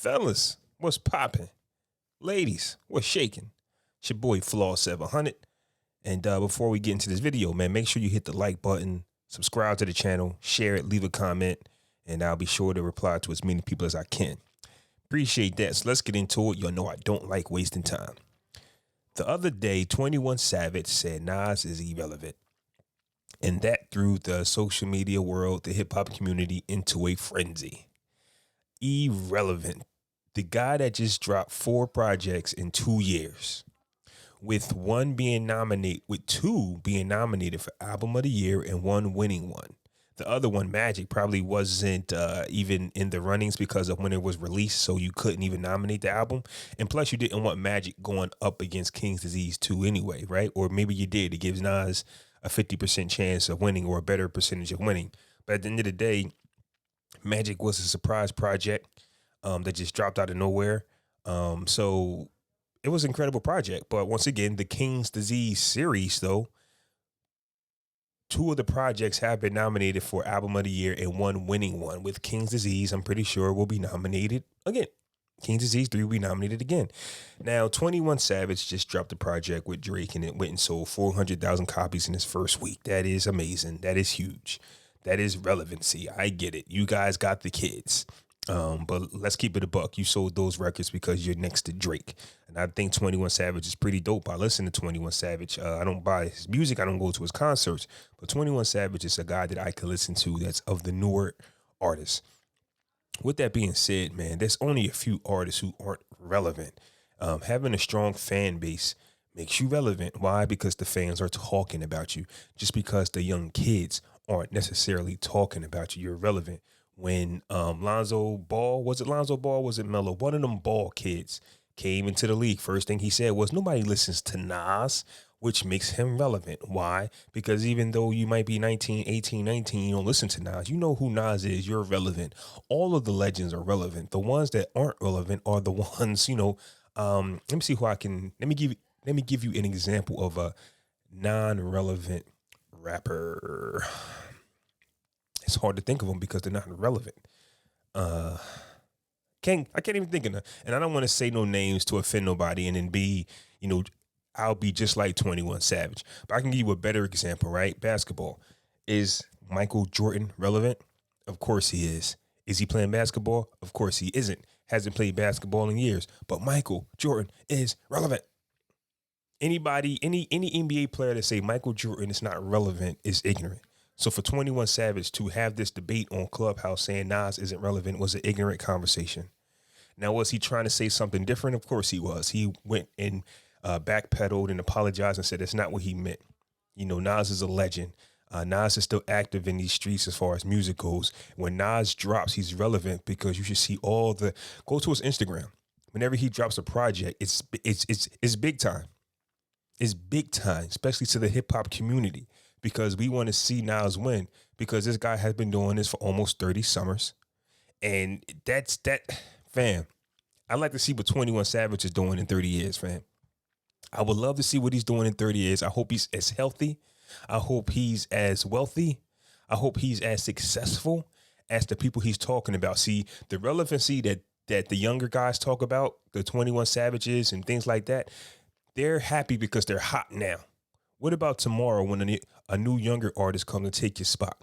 Fellas, what's poppin'? Ladies, what's shaking? It's your boy Flaw 700. And before we get into this video, man, make sure you hit the like button, subscribe to the channel, share it, leave a comment, and I'll be sure to reply to as many people as I can. Appreciate that. So let's get into it. Y'all know I don't like wasting time. The other day, 21 Savage said Nas is irrelevant. And that threw the social media world, the hip hop community into a frenzy. Irrelevant. The guy that just dropped 4 projects in 2 years, with two being nominated for Album of the Year and one winning one. The other one, Magic, probably wasn't even in the runnings because of when it was released, so you couldn't even nominate the album. And plus, you didn't want Magic going up against King's Disease 2 anyway, right? Or maybe you did. It gives Nas a 50% chance of winning or a better percentage of winning. But at the end of the day, Magic was a surprise project that just dropped out of nowhere. So it was an incredible project. But once again, the King's Disease series, though, 2 of the projects have been nominated for Album of the Year and one winning one. With King's Disease, I'm pretty sure will be nominated again. King's Disease 3 will be nominated again. Now, 21 Savage just dropped a project with Drake, and it went and sold 400,000 copies in his first week. That is amazing. That is huge. That is relevancy. I get it. You guys got the kids. But let's keep it a buck. You sold those records because you're next to Drake. And I think 21 Savage is pretty dope. I listen to 21 Savage. I don't buy his music. I don't go to his concerts. But 21 Savage is a guy that I could listen to that's of the newer artists. With that being said, man, there's only a few artists who aren't relevant. Having a strong fan base makes you relevant. Why? Because the fans are talking about you. Just because the young kids aren't necessarily talking about you, you're relevant. When Lonzo Ball, was it Melo? One of them Ball kids came into the league. First thing he said was nobody listens to Nas, which makes him relevant. Why? Because even though you might be 19, 18, 19, you don't listen to Nas. You know who Nas is. You're relevant. All of the legends are relevant. The ones that aren't relevant are the ones, let me see who I can, let me give you an example of a non-relevant rapper. It's hard to think of them because they're not relevant. I can't even think of them. And I don't want to say no names to offend nobody and then be, I'll be just like 21 Savage. But I can give you a better example, right? Basketball. Is Michael Jordan relevant? Of course he is. Is he playing basketball? Of course he isn't. Hasn't played basketball in years. But Michael Jordan is relevant. Anybody, any NBA player that say Michael Jordan is not relevant is ignorant. So for 21 Savage to have this debate on Clubhouse saying Nas isn't relevant was an ignorant conversation. Now, was he trying to say something different? Of course he was. He went and backpedaled and apologized and said that's not what he meant. Nas is a legend. Nas is still active in these streets as far as music goes. When Nas drops, he's relevant because you should see go to his Instagram. Whenever he drops a project, it's big time. It's big time, especially to the hip hop community. Because we want to see Nas win because this guy has been doing this for almost 30 summers. And that's fam. I'd like to see what 21 Savage is doing in 30 years, fam. I would love to see what he's doing in 30 years. I hope he's as healthy. I hope he's as wealthy. I hope he's as successful as the people he's talking about. See, the relevancy that the younger guys talk about, the 21 Savages and things like that, they're happy because they're hot now. What about tomorrow when a new younger artist comes to take your spot?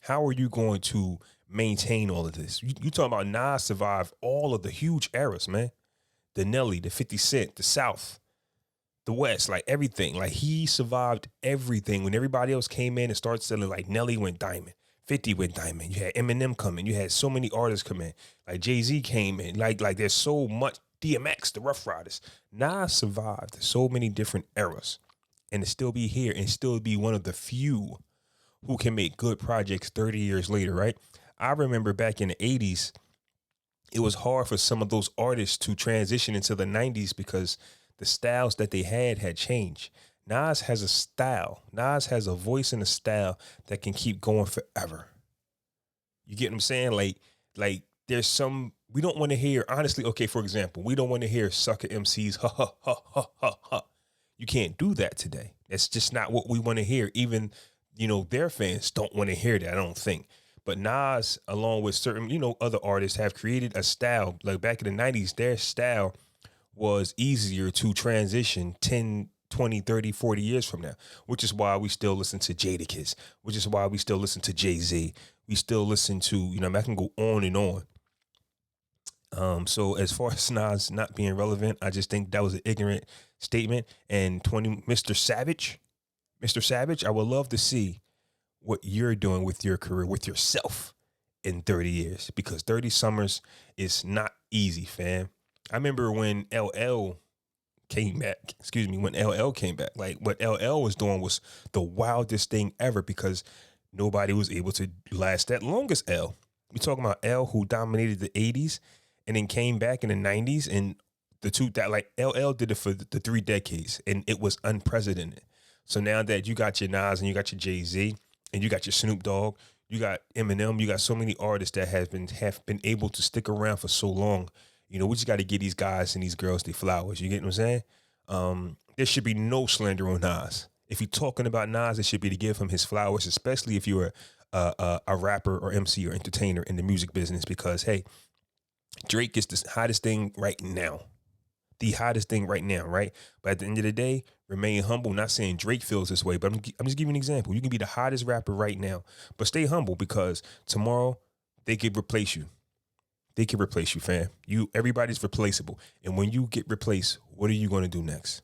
How are you going to maintain all of this? You talking about Nas survived all of the huge eras, man. The Nelly, the 50 Cent, the South, the West, like everything. Like he survived everything. When everybody else came in and started selling, like Nelly went diamond, 50 went diamond. You had Eminem come in. You had so many artists come in. Like Jay-Z came in. Like there's so much. DMX, the Rough Riders. Nas survived so many different eras. And to still be here and still be one of the few who can make good projects 30 years later, right? I remember back in the 80s, it was hard for some of those artists to transition into the 90s because the styles that they had changed. Nas has a style. Nas has a voice and a style that can keep going forever. You get what I'm saying? Like there's some, we don't want to hear, honestly, okay, for example, we don't want to hear sucker MCs, ha, ha, ha, ha, ha, ha. You can't do that today. That's just not what we want to hear. Even, their fans don't want to hear that, I don't think. But Nas, along with certain, other artists, have created a style. Like back in the 90s, their style was easier to transition 10, 20, 30, 40 years from now, which is why we still listen to Jadakiss, which is why we still listen to Jay-Z. We still listen to, I can go on and on. So as far as Nas not being relevant, I just think that was an ignorant statement. And Mr. Savage, I would love to see what you're doing with your career, with yourself in 30 years, because 30 summers is not easy, fam. I remember when LL came back, like what LL was doing was the wildest thing ever, because nobody was able to last that long as L. We're talking about L, who dominated the 80s and then came back in the 90s, and LL did it for the 3 decades, and it was unprecedented. So now that you got your Nas and you got your Jay-Z and you got your Snoop Dogg, you got Eminem, you got so many artists that have been able to stick around for so long. We just got to give these guys and these girls their flowers. You get what I'm saying? There should be no slander on Nas. If you're talking about Nas, it should be to give him his flowers, especially if you're a rapper or MC or entertainer in the music business, because, hey, Drake is the hottest thing right now. The hottest thing right now, right? But at the end of the day, remain humble. Not saying Drake feels this way, but I'm just giving you an example. You can be the hottest rapper right now, but stay humble, because tomorrow they could replace you. They can replace you, fam. Everybody's replaceable. And when you get replaced, what are you going to do next?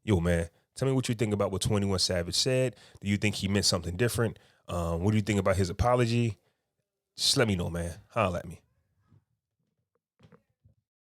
Yo, man, tell me what you think about what 21 Savage said. Do you think he meant something different? What do you think about his apology? Just let me know, man. Holla at me.